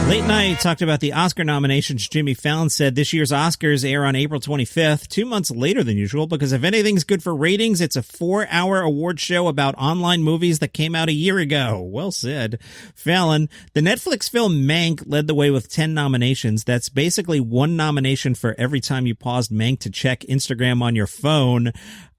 Late Night talked about the Oscar nominations. Jimmy Fallon said this year's Oscars air on April 25th, 2 months later than usual, because if anything's good for ratings, it's a 4-hour award show about online movies that came out a year ago. Well said. Fallon, the Netflix film Mank led the way with 10 nominations. That's basically one nomination for every time you paused Mank to check Instagram on your phone.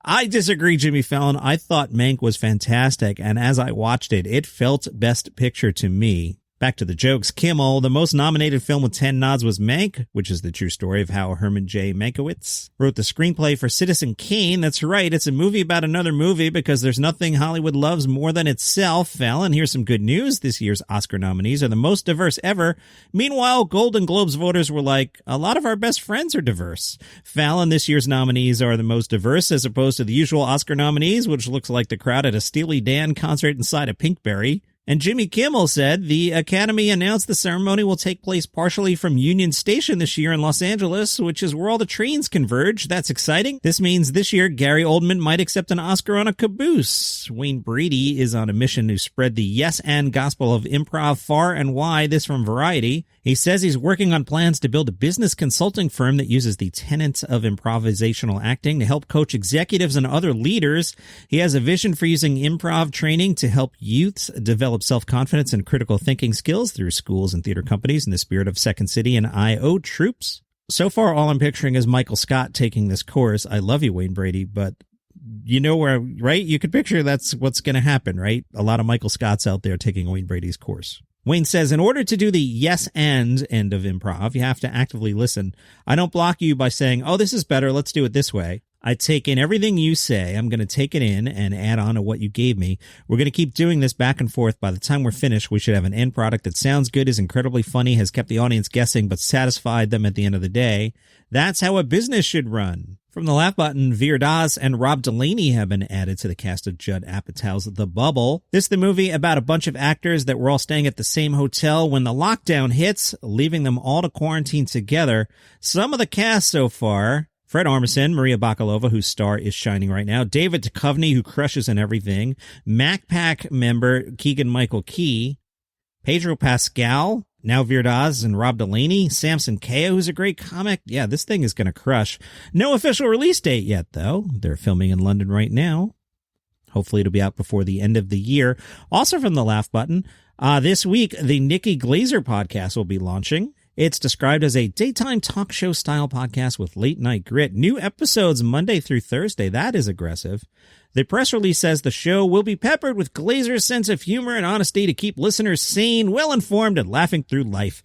I disagree, Jimmy Fallon. I thought Mank was fantastic, and as I watched it, it felt Best Picture to me. Back to the jokes. Kimmel, the most nominated film with 10 nods was Mank, which is the true story of how Herman J. Mankiewicz wrote the screenplay for Citizen Kane. That's right. It's a movie about another movie because there's nothing Hollywood loves more than itself. Fallon, here's some good news. This year's Oscar nominees are the most diverse ever. Meanwhile, Golden Globes voters were like, a lot of our best friends are diverse. Fallon, this year's nominees are the most diverse as opposed to the usual Oscar nominees, which looks like the crowd at a Steely Dan concert inside a Pinkberry. And Jimmy Kimmel said the Academy announced the ceremony will take place partially from Union Station this year in Los Angeles, which is where all the trains converge. That's exciting. This means this year Gary Oldman might accept an Oscar on a caboose. Wayne Brady is on a mission to spread the yes and gospel of improv far and wide. This from Variety. He says he's working on plans to build a business consulting firm that uses the tenets of improvisational acting to help coach executives and other leaders. He has a vision for using improv training to help youths develop self-confidence and critical thinking skills through schools and theater companies in the spirit of Second City and I.O. troops. So far, all I'm picturing is Michael Scott taking this course. I love you, Wayne Brady, but you know where, right? You could picture that's what's going to happen, right? A lot of Michael Scotts out there taking Wayne Brady's course. Wayne says, in order to do the yes and end of improv, you have to actively listen. I don't block you by saying, oh, this is better. Let's do it this way. I take in everything you say. I'm going to take it in and add on to what you gave me. We're going to keep doing this back and forth. By the time we're finished, we should have an end product that sounds good, is incredibly funny, has kept the audience guessing, but satisfied them at the end of the day. That's how a business should run. From the Laugh Button, Veer Das and Rob Delaney have been added to the cast of Judd Apatow's The Bubble. This is the movie about a bunch of actors that were all staying at the same hotel when the lockdown hits, leaving them all to quarantine together. Some of the cast so far: Fred Armisen, Maria Bakalova, whose star is shining right now, David Duchovny, who crushes in everything, MacPac member Keegan-Michael Key, Pedro Pascal, now Veer Das and Rob Delaney, Samson Kayo, who's a great comic. Yeah, this thing is going to crush. No official release date yet, though. They're filming in London right now. Hopefully it'll be out before the end of the year. Also from the Laugh Button, this week, the Mikki Glaser podcast will be launching. It's described as a daytime talk show style podcast with late night grit. New episodes Monday through Thursday. That is aggressive. The press release says the show will be peppered with Glaser's sense of humor and honesty to keep listeners sane, well-informed, and laughing through life.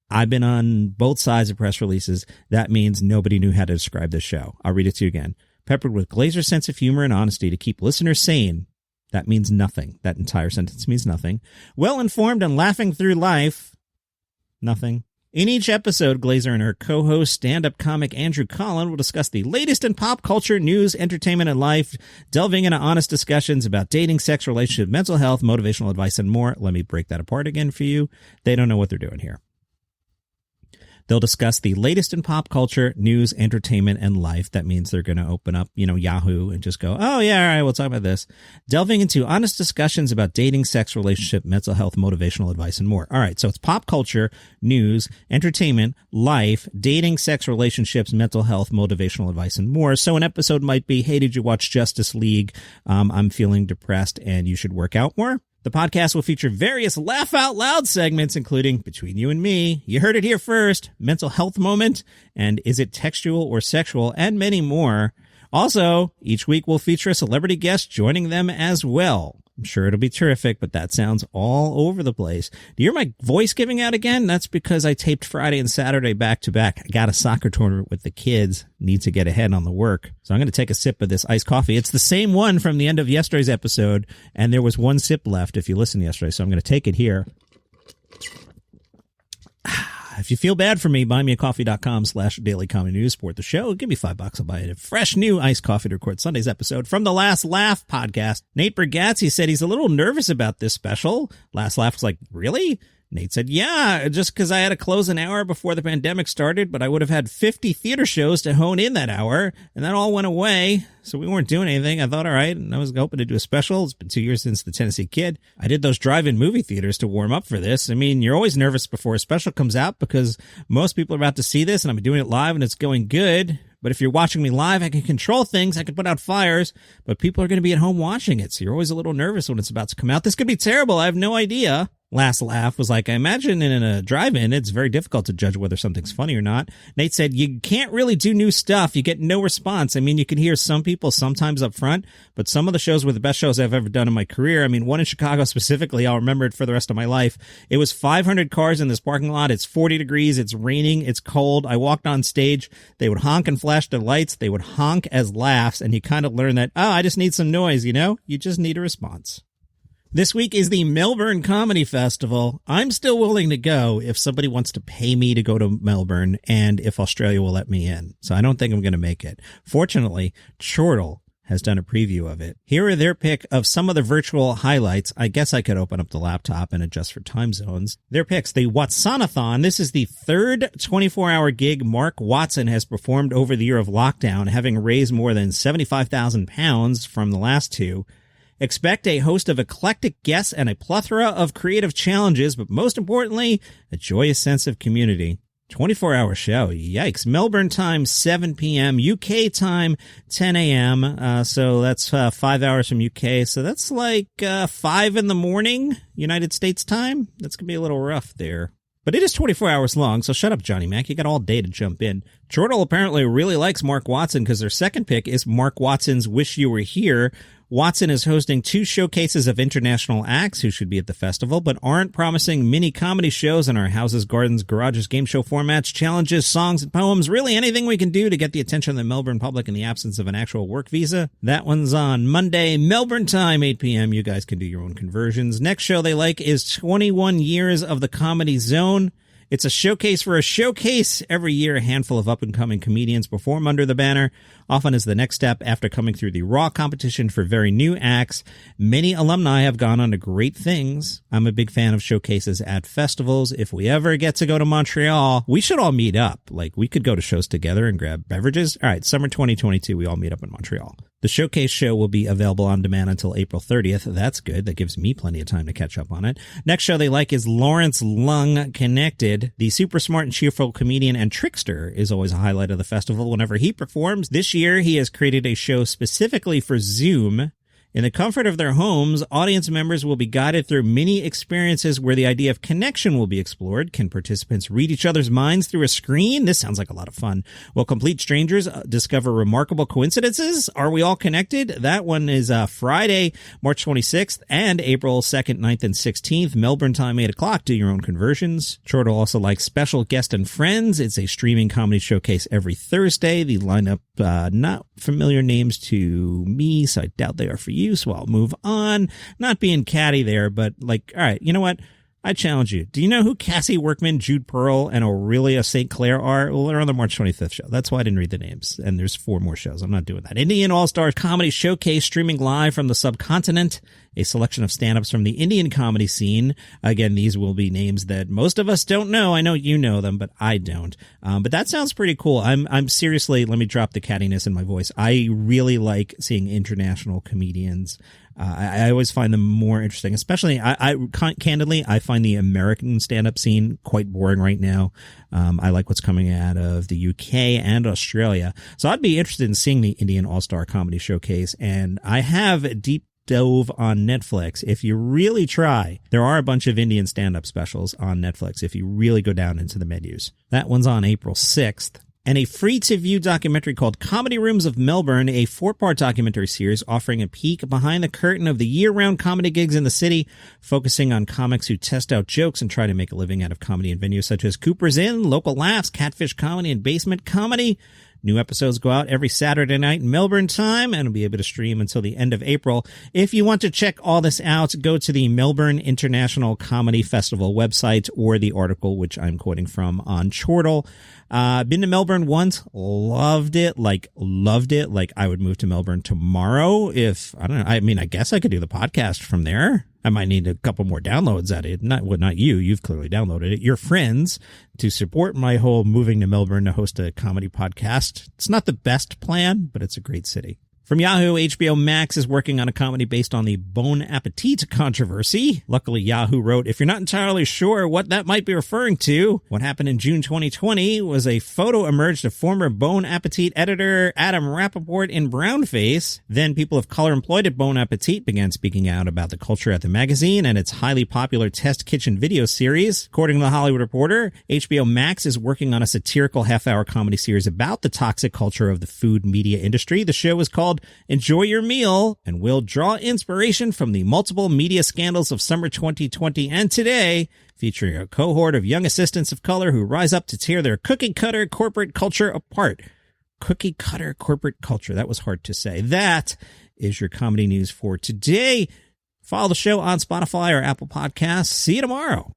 I've been on both sides of press releases. That means nobody knew how to describe this show. I'll read it to you again. Peppered with Glaser's sense of humor and honesty to keep listeners sane. That means nothing. That entire sentence means nothing. Well-informed and laughing through life. Nothing. In each episode, Glaser and her co-host, stand-up comic Andrew Collin, will discuss the latest in pop culture, news, entertainment, and life, delving into honest discussions about dating, sex, relationship, mental health, motivational advice, and more. Let me break that apart again for you. They don't know what they're doing here. They'll discuss the latest in pop culture, news, entertainment, and life. That means they're going to open up, Yahoo and just go, oh, yeah, all right, we'll talk about this. Delving into honest discussions about dating, sex, relationship, mental health, motivational advice, and more. All right, so it's pop culture, news, entertainment, life, dating, sex, relationships, mental health, motivational advice, and more. So an episode might be, hey, did you watch Justice League? I'm feeling depressed and you should work out more. The podcast will feature various laugh out loud segments, including Between You and Me, You Heard It Here First, Mental Health Moment, and Is It Textual or Sexual, and many more. Also, each week will feature a celebrity guest joining them as well. I'm sure it'll be terrific, but that sounds all over the place. Do you hear my voice giving out again? That's because I taped Friday and Saturday back to back. I got a soccer tournament with the kids. Need to get ahead on the work. So I'm going to take a sip of this iced coffee. It's the same one from the end of yesterday's episode, and there was one sip left if you listened yesterday. So I'm going to take it here. If you feel bad for me, buymeacoffee.com/Daily Comedy News. Support the show. Give me $5. I'll buy a fresh new iced coffee to record Sunday's episode from the Last Laugh podcast. Nate Bargatze said he's a little nervous about this special. Last Laugh was like, really? Nate said, yeah, just because I had to close an hour before the pandemic started, but I would have had 50 theater shows to hone in that hour, and that all went away, so we weren't doing anything. I thought, all right, and I was hoping to do a special. It's been 2 years since the Tennessee Kid. I did those drive-in movie theaters to warm up for this. I mean, you're always nervous before a special comes out because most people are about to see this, and I'm doing it live, and it's going good. But if you're watching me live, I can control things. I can put out fires, but people are going to be at home watching it. So you're always a little nervous when it's about to come out. This could be terrible. I have no idea. Last laugh was like, I imagine in a drive-in, it's very difficult to judge whether something's funny or not. Nate said, you can't really do new stuff. You get no response. I mean, you can hear some people sometimes up front, but some of the shows were the best shows I've ever done in my career. I mean, one in Chicago specifically, I'll remember it for the rest of my life. It was 500 cars in this parking lot. It's 40 degrees. It's raining. It's cold. I walked on stage. They would honk and flash their lights. They would honk as laughs. And you kind of learn that, I just need some noise, you know? You just need a response. This week is the Melbourne Comedy Festival. I'm still willing to go if somebody wants to pay me to go to Melbourne and if Australia will let me in. So I don't think I'm going to make it. Fortunately, Chortle has done a preview of it. Here are their pick of some of the virtual highlights. I guess I could open up the laptop and adjust for time zones. Their picks, the Watsanathon. This is the third 24-hour gig Mark Watson has performed over the year of lockdown, having raised more than £75,000 from the last two. Expect a host of eclectic guests and a plethora of creative challenges, but most importantly, a joyous sense of community. 24-hour show. Yikes. Melbourne time, 7 p.m. UK time, 10 a.m. So that's 5 hours from UK. So that's like 5 in the morning, United States time. That's going to be a little rough there. But it is 24 hours long, so shut up, Johnny Mac. You got all day to jump in. Chortle apparently really likes Mark Watson because their second pick is Mark Watson's Wish You Were Here. Watson is hosting 2 showcases of international acts who should be at the festival, but aren't promising mini comedy shows in our houses, gardens, garages, game show formats, challenges, songs, and poems. Really anything we can do to get the attention of the Melbourne public in the absence of an actual work visa. That one's on Monday, Melbourne time, 8 p.m. You guys can do your own conversions. Next show they like is 21 Years of the Comedy Zone. It's a showcase for a showcase. Every year, a handful of up-and-coming comedians perform under the banner, often as the next step after coming through the raw competition for very new acts. Many alumni have gone on to great things. I'm a big fan of showcases at festivals. If we ever get to go to Montreal, we should all meet up. Like, we could go to shows together and grab beverages. All right, summer 2022, we all meet up in Montreal. The showcase show will be available on demand until April 30th. That's good. That gives me plenty of time to catch up on it. Next show they like is Lawrence Lung Connected. The super smart and cheerful comedian and trickster is always a highlight of the festival whenever he performs. This year, he has created a show specifically for Zoom. In the comfort of their homes, audience members will be guided through mini experiences where the idea of connection will be explored. Can participants read each other's minds through a screen? This sounds like a lot of fun. Will complete strangers discover remarkable coincidences? Are we all connected? That one is Friday, March 26th and April 2nd, 9th, and 16th. Melbourne time, 8 o'clock. Do your own conversions. Chortle also likes Special Guest and Friends. It's a streaming comedy showcase every Thursday. The lineup, not familiar names to me, so I doubt they are for you. So I'll move on. Not being catty there, but like, all right, you know what? I challenge you. Do you know who Cassie Workman, Jude Pearl, and Aurelia St. Clair are? Well, they're on the March 25th show. That's why I didn't read the names. And there's 4 more shows. I'm not doing that. Indian All-Stars Comedy Showcase streaming live from the subcontinent. A selection of stand-ups from the Indian comedy scene. Again, these will be names that most of us don't know. I know you know them, but I don't. But that sounds pretty cool. I'm seriously, let me drop the cattiness in my voice. I really like seeing international comedians. I always find them more interesting, especially candidly, I find the American stand-up scene quite boring right now. I like what's coming out of the UK and Australia. So I'd be interested in seeing the Indian All-Star Comedy Showcase. And I have deep dove on Netflix. If you really try, there are a bunch of Indian stand-up specials on Netflix if you really go down into the menus. That one's on April 6th. And a free-to-view documentary called Comedy Rooms of Melbourne, a 4-part documentary series offering a peek behind the curtain of the year-round comedy gigs in the city, focusing on comics who test out jokes and try to make a living out of comedy in venues such as Cooper's Inn, Local Laughs, Catfish Comedy, and Basement Comedy. New episodes go out every Saturday night in Melbourne time and will be able to stream until the end of April. If you want to check all this out, go to the Melbourne International Comedy Festival website or the article, which I'm quoting from on Chortle. Been to Melbourne once, loved it. Like I would move to Melbourne tomorrow if, I don't know, I mean, I guess I could do the podcast from there. I might need a couple more downloads at it. Not you. You've clearly downloaded it. Your friends to support my whole moving to Melbourne to host a comedy podcast. It's not the best plan, but it's a great city. From Yahoo, HBO Max is working on a comedy based on the Bon Appetit controversy. Luckily, Yahoo wrote, if you're not entirely sure what that might be referring to, what happened in June 2020 was a photo emerged of former Bon Appetit editor Adam Rappaport in brownface. Then people of color employed at Bon Appetit began speaking out about the culture at the magazine and its highly popular test kitchen video series. According to The Hollywood Reporter, HBO Max is working on a satirical half-hour comedy series about the toxic culture of the food media industry. The show is called Enjoy Your Meal and will draw inspiration from the multiple media scandals of summer 2020 and today, featuring a cohort of young assistants of color who rise up to tear their cookie-cutter corporate culture apart. Cookie-cutter corporate culture. That was hard to say. That is your comedy news for today. Follow the show on Spotify or Apple Podcasts. See you tomorrow.